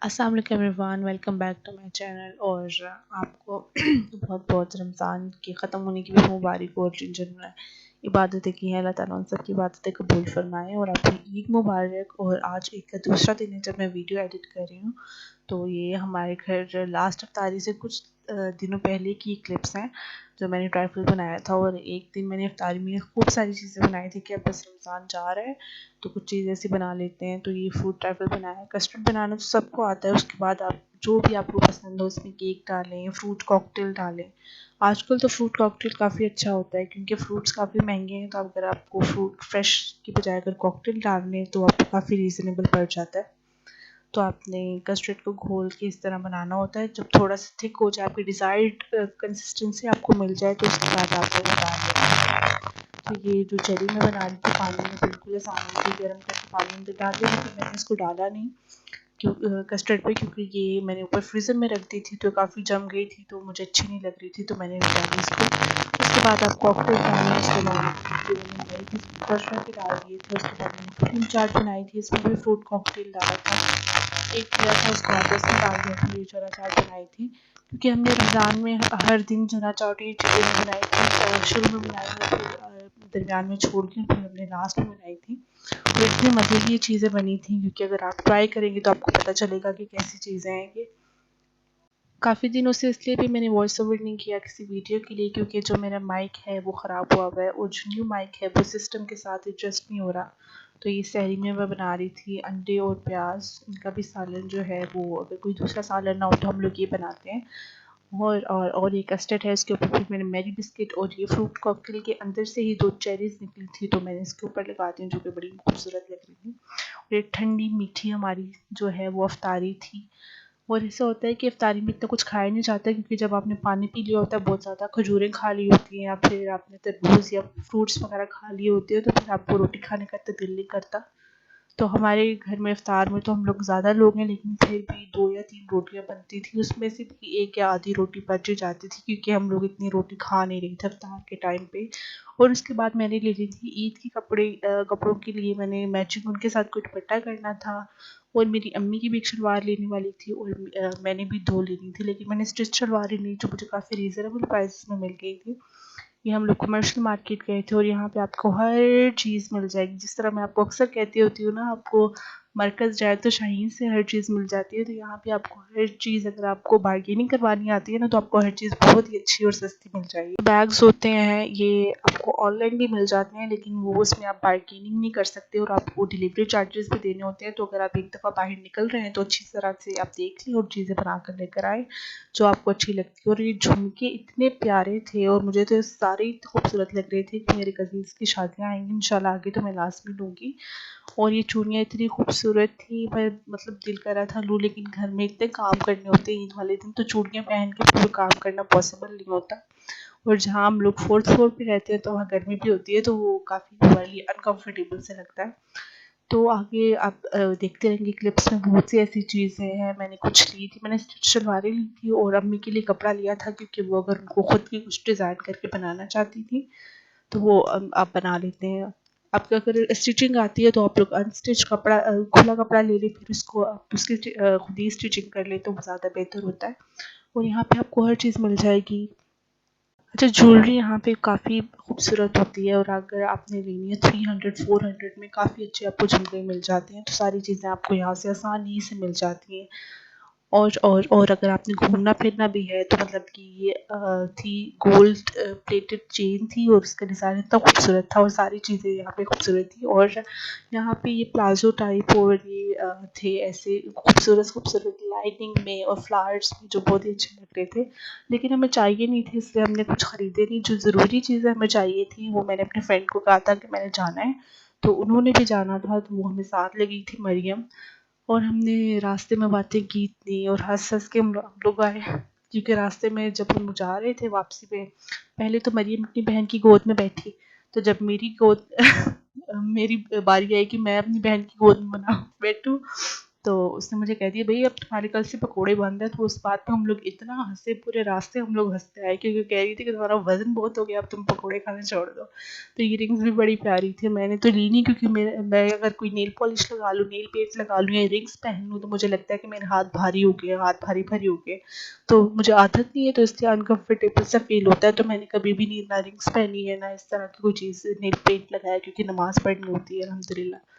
अस्सलाम वालेकुम everyone, welcome back to my channel. और आपको बहुत बहुत रमज़ान के ख़त्म होने की भी मुबारक हो। और जिन्होंने इबादतें की हैं, अल्लाह ताला उन सब की इबादतें कबूल फरमाएँ। और आपकी ईद मुबारक। और आज ईद का दूसरा दिन है जब मैं वीडियो एडिट कर रही हूँ। तो ये हमारे घर लास्ट इफ्तारी से कुछ दिनों पहले की क्लिप्स हैं जो मैंने ट्राइफल बनाया था। और एक दिन मैंने इफ्तारी में खूब सारी चीज़ें बनाई थी कि अब बस रमज़ान जा रहा है तो कुछ चीज़ ऐसी बना लेते हैं। तो ये फ्रूट ट्राइफल बनाया है। कस्टर्ड बनाना तो सबको आता है। उसके बाद आप जो भी आपको पसंद हो उसमें केक डालें, फ्रूट कॉकटेल डालें। आजकल तो फ्रूट कॉकटेल काफ़ी अच्छा होता है क्योंकि फ्रूट्स काफ़ी महंगे हैं। तो अगर आपको फ्रूट फ्रेश की बजाय अगर कॉकटेल डालने तो आपको काफ़ी रीज़नेबल पड़ जाता है। तो आपने कस्टर्ड को घोल के इस तरह बनाना होता है। जब थोड़ा सा थिक हो जाए, आपकी डिज़ायर्ड कंसिस्टेंसी आपको मिल जाए तो उसके बाद आपको वो डाल देना है। तो ये जो जेली मैं बना रही थी पानी में बिल्कुल आसान थी, गर्म करके पानी में डाल दी, लेकिन मैंने इसको डाला नहीं क्यों कस्टर्ड पे, क्योंकि ये मैंने ऊपर फ्रीज़र में रख दी थी तो काफ़ी जम गई थी तो मुझे अच्छी नहीं लग रही थी, तो मैंने नहीं डाली इसको। उसके बाद आप कॉकटेल बनाना है इसको मैंने क्रश करके डाल दिए थे। उसके बाद मैंने क्रीम चाट बनाई थी, इसमें भी फ्रूट कॉकटेल डाला था। एक किया था उसके बाद उसमें डाल दिया था, ये चना चाट बनाई थी क्योंकि हमने रमज़ान में हर दिन चना चाट ये चीज़ें बनाई थी। शुरू में बनाई और फिर दरमियान में छोड़ के फिर हमने लास्ट में बनाई थी। और इतनी मज़े की ये चीज़ें बनी थी क्योंकि अगर आप ट्राई करेंगे तो आपको पता चलेगा कि कैसी चीज़ें हैं ये। काफ़ी दिनों से इसलिए भी मैंने वॉइस ओवर नहीं किया किसी वीडियो के लिए क्योंकि जो मेरा माइक है वो ख़राब हुआ हुआ है और जो न्यू माइक है वो सिस्टम के साथ एडजस्ट नहीं हो रहा। तो ये सहरी में मैं बना रही थी अंडे और प्याज, इनका भी सालन जो है वो अगर कोई दूसरा सालन ना हो तो हम लोग ये बनाते हैं। और ये कस्टर्ड है, इसके ऊपर फिर मैंने मैरी बिस्किट और ये फ्रूट कॉकटेल के अंदर से ही 2 चेरीज़ निकली थी तो मैंने इसके ऊपर लगा दी जो कि बड़ी खूबसूरत लग रही थी। और ये ठंडी मीठी हमारी जो है वो अफ्तारी थी। और ऐसा होता है कि इफ्तारी में इतना कुछ खाया नहीं जाता क्योंकि जब आपने पानी पी लिया होता है, बहुत ज़्यादा खजूरें खा ली होती हैं या फिर आपने तरबूज या फ्रूट्स वगैरह खा लिए होते हैं तो फिर आपको रोटी खाने का इतना दिल नहीं करता। तो हमारे घर में इफ्तार में तो हम लोग ज़्यादा लोग हैं लेकिन फिर भी 2 या 3 रोटियाँ बनती थी, उसमें से भी 1 या आधी रोटी बच ही जाती थी क्योंकि हम लोग इतनी रोटी खा नहीं रहे थे इफ्तार के टाइम पे। और उसके बाद मैंने ले ली थी ईद के कपड़े, कपड़ों के लिए मैंने मैचिंग उनके साथ कोई दुपट्टा करना था। और मेरी अम्मी की भी एक शलवार लेने वाली थी और मैंने भी 2 लेनी थी, लेकिन मैंने स्टिच शलवार ही ली जो मुझे काफ़ी रीज़नेबल प्राइस में मिल गई थी। ये हम लोग कमर्शियल मार्केट गए थे और यहाँ पे आपको हर चीज़ मिल जाएगी। जिस तरह मैं आपको अक्सर कहती होती हूँ ना, आपको मरकज़ जाए तो शाहीन से हर चीज़ मिल जाती है, तो यहाँ पे आपको हर चीज़, अगर आपको बार्गेनिंग करवानी आती है ना तो आपको हर चीज़ बहुत ही अच्छी और सस्ती मिल जाएगी। बैग्स होते हैं ये आपको ऑनलाइन भी मिल जाते हैं लेकिन वो उसमें आप बार्गेनिंग नहीं कर सकते और आपको डिलीवरी चार्जेस भी देने होते हैं। तो अगर आप एक दफ़ा बाहर निकल रहे हैं तो अच्छी तरह से आप देख लें और चीज़ें बना कर लेकर आएँ जो आपको अच्छी लगती है। और ये झुमके इतने प्यारे थे और मुझे तो सारे ही खूबसूरत लग रहे थे कि मेरे कज़िन्स की शादियाँ आएँगी इंशाल्लाह आगे तो मैं लाज़मी लूँगी। और ये चूड़ियाँ इतनी खूबसूरत थी, मैं मतलब दिल कर रहा था लूँ, लेकिन घर में इतने काम करने होते हैं ईद वाले दिन तो चूड़ियाँ पहन के पूरा काम करना पॉसिबल नहीं होता। और जहाँ हम लोग 4th फ्लोर पे रहते हैं तो वहाँ गर्मी भी होती है तो वो काफ़ी हमारे लिए अनकम्फर्टेबल से लगता है। तो आगे आप देखते रहेंगे क्लिप्स में बहुत सी ऐसी चीज़ें हैं। मैंने कुछ ली थी, मैंने शलवारें ली थी और अम्मी के लिए कपड़ा लिया था क्योंकि वो अगर उनको खुद की कुछ डिज़ाइन करके बनाना चाहती थी तो वो आप बना लेते हैं। आपको अगर स्टिचिंग आती है तो आप लोग अनस्टिच कपड़ा, खुला कपड़ा ले लें, फिर उसको आप उसकी खुद ही स्टिचिंग कर लें तो ज़्यादा बेहतर होता है। और यहाँ पे आपको हर चीज़ मिल जाएगी। अच्छा, ज्वेलरी यहाँ पे काफ़ी खूबसूरत होती है और अगर आपने लेनी है 300-400 में काफ़ी अच्छे आपको झुमके मिल जाते हैं। तो सारी चीज़ें आपको यहाँ से आसानी से मिल जाती हैं। और अगर आपने घूमना फिरना भी है तो मतलब कि ये थी गोल्ड प्लेटेड चेन थी और उसका डिज़ाइन इतना खूबसूरत था और सारी चीज़ें यहाँ पे खूबसूरत थी। और यहाँ पे ये प्लाजो टाइप और ये थे ऐसे खूबसूरत खूबसूरत लाइनिंग में और फ्लावर्स में जो बहुत ही अच्छे लग रहे थे, लेकिन हमें चाहिए नहीं थे इसलिए हमने कुछ ख़रीदे नहीं। जो ज़रूरी चीज़ें हमें चाहिए थी वो मैंने अपने फ्रेंड को कहा था कि मैंने जाना है, तो उन्होंने भी जाना था तो वो हमें साथ लगी थी मरियम। और हमने रास्ते में बातें की इतनी और हँस-हँस के हम लोग आए क्योंकि रास्ते में जब हम जा रहे थे वापसी पे, पहले तो मरियम अपनी बहन की गोद में बैठी, तो जब मेरी गोद मेरी बारी आई कि मैं अपनी बहन की गोद में बना बैठूँ तो उसने मुझे कह दिया भई अब तुम्हारे कल से पकोड़े बंद है। तो उस बात पे हम लोग इतना हँसे, पूरे रास्ते हम लोग हँसते आए, क्योंकि कह रही थी कि तुम्हारा वज़न बहुत हो गया, अब तुम पकोड़े खाना छोड़ दो। तो इयररिंग्स भी बड़ी प्यारी थी, मैंने तो ली नहीं, क्योंकि मैं अगर कोई नेल पॉलिश लगा लूँ, नेल पेंट लगा लूँ या रिंग्स पहन लूँ तो मुझे लगता है कि मेरे हाथ भारी हो गए, हाथ भारी-भारी हो गए। तो मुझे आदत नहीं है, तो इसलिए अनकम्फ़र्टेबल सा फ़ील होता है। तो मैंने कभी भी नहीं ना रिंग्स पहनी है, ना इस तरह की कोई चीज़, नेल पेंट लगाया, क्योंकि नमाज़ पढ़नी होती है अल्हम्दुलिल्लाह।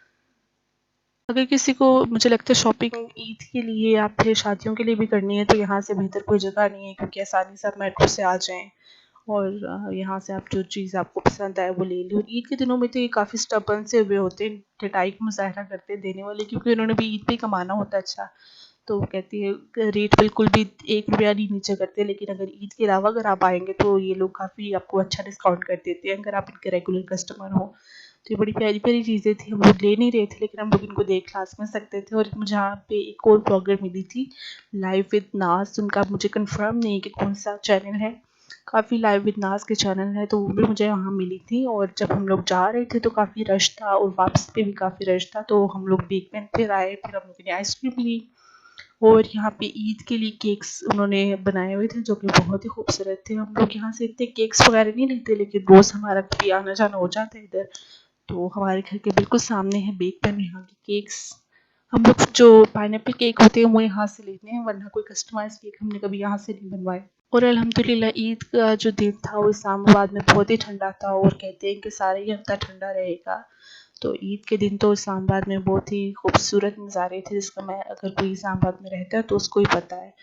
अगर किसी को, मुझे लगता है, शॉपिंग ईद के लिए या फिर शादियों के लिए भी करनी है, तो यहाँ से बेहतर कोई जगह नहीं है, क्योंकि आसानी से आप मेट्रो से आ जाएँ और यहाँ से आप जो चीज़ आपको पसंद आए वो ले लें। और ईद के दिनों में तो ये काफ़ी स्टबर्न से हुए होते हैं, पिटाई का मुज़ाहरा करते हैं देने वाले, क्योंकि उन्होंने भी ईद पे ही कमाना होता है अच्छा। तो वो कहती है रेट बिल्कुल भी ₹1 नहीं नीचे करते, लेकिन अगर ईद के अलावा अगर आप आएँगे तो ये लोग काफ़ी आपको अच्छा डिस्काउंट कर देते हैं, अगर आप इनके रेगुलर कस्टमर हो। तो ये बड़ी प्यारी-प्यारी चीज़ें थी, हम लोग ले नहीं रहे थे, लेकिन हम लोग इनको देख लाज़मी सकते थे। और मुझे यहाँ पे एक और ब्लॉगर मिली थी, लाइव विद नाज़, उनका मुझे कंफर्म नहीं है कि कौन-सा चैनल है। काफ़ी लाइव विद नाज़ के चैनल है, तो वो भी मुझे वहाँ मिली थी। और जब हम लोग जा रहे थे तो काफ़ी रश था, और वापसी पे भी काफ़ी रश था, तो हम लोग बेक पैन फिर आए, फिर हम लोगों ने आइसक्रीम ली। और यहाँ पे ईद के लिए केक्स उन्होंने बनाए हुए थे, जो कि बहुत ही खूबसूरत थे। हम लोग यहाँ से इतने केक्स वगैरह नहीं लेते, लेकिन रोज़ हमारा कभी आना जाना हो जाता है इधर, तो हमारे घर के बिल्कुल सामने है बेक पैन, यहाँ के केक्स। हम लोग जो पाइनएप्पल केक होते हैं वो यहाँ से लेते हैं, वरना कोई कस्टमाइज़ केक हमने कभी यहाँ से नहीं बनवाए। और अल्हम्दुलिल्लाह ईद का जो दिन था वो इस्लामाबाद में बहुत ही ठंडा था, और कहते हैं कि सारा ही हफ्ता ठंडा रहेगा। तो ईद के दिन तो इस्लामाबाद में बहुत ही खूबसूरत नज़ारे थे, जिसका मैं, अगर कोई इस्लामाबाद में रहता है तो उसको ही पता है।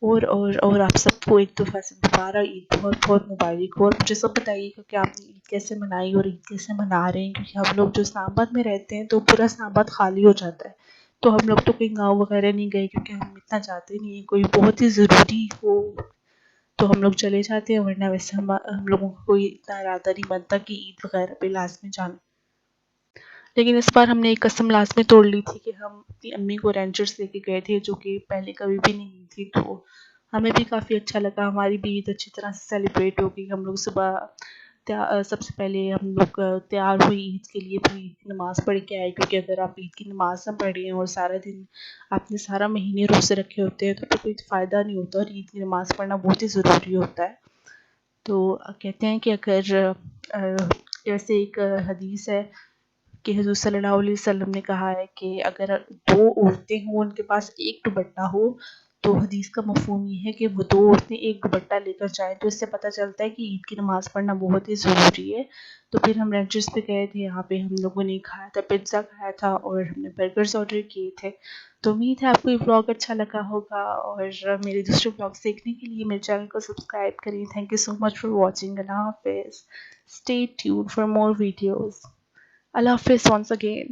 और आप सबको एक दफ़ा से दोबारा ईद बहुत-बहुत मुबारक हो। और मुझे सब बताइएगा कि आपने ईद कैसे मनाई और ईद कैसे मना रहे हैं, क्योंकि हम लोग जो इस्लामाबाद में रहते हैं तो पूरा इस्लामाबाद खाली हो जाता है। तो हम लोग तो कहीं गाँव वगैरह नहीं गए, क्योंकि हम इतना जाते नहीं हैं, कोई बहुत ही ज़रूरी हो तो हम लोग चले जाते हैं, वरना वैसे हम लोगों का कोई इतना इरादा नहीं बनता कि ईद वगैरह पे लाज़मी जाना। लेकिन इस बार हमने एक कसम लाज़मी तोड़ ली थी कि हम अपनी अम्मी को रेंजर्स लेके गए थे, जो कि पहले कभी भी नहीं हुई थी, तो हमें भी काफ़ी अच्छा लगा, हमारी भी ईद अच्छी तरह से सेलिब्रेट हो गई। हम लोग सुबह सबसे पहले हम लोग तैयार हुए ईद के लिए, फिर ईद की नमाज़ पढ़ के आए, क्योंकि अगर आप ईद की नमाज़ ना पढ़ें और सारा दिन आपने सारा महीने रोज़े रखे होते हैं, तो कोई फ़ायदा नहीं होता, और ईद की नमाज़ पढ़ना बहुत ही ज़रूरी होता है। तो कहते हैं कि अगर जैसे एक हदीस है कि हुज़ूर सल्लल्लाहु अलैहि वसल्लम ने कहा है कि अगर 2 औरतें हों, उनके पास एक दुपट्टा हो, तो हदीस का मफ़हूम ये है कि वो 2 औरतें एक दुपट्टा लेकर जाएँ, तो इससे पता चलता है कि ईद की नमाज़ पढ़ना बहुत ही ज़रूरी है। तो फिर हम रेंचर्स पे गए थे, यहाँ पे हम लोगों ने खाया था, पिज़्ज़ा खाया था और हमने बर्गर्स ऑर्डर किए थे। तो उम्मीद है आपको ये व्लॉग अच्छा लगा होगा, और मेरे दूसरे व्लॉग्स देखने के लिए मेरे चैनल को सब्सक्राइब करें। Thank you so much for watching. अल्लाह हाफ़िज़। Stay tuned for more videos. Allah Hafiz once again.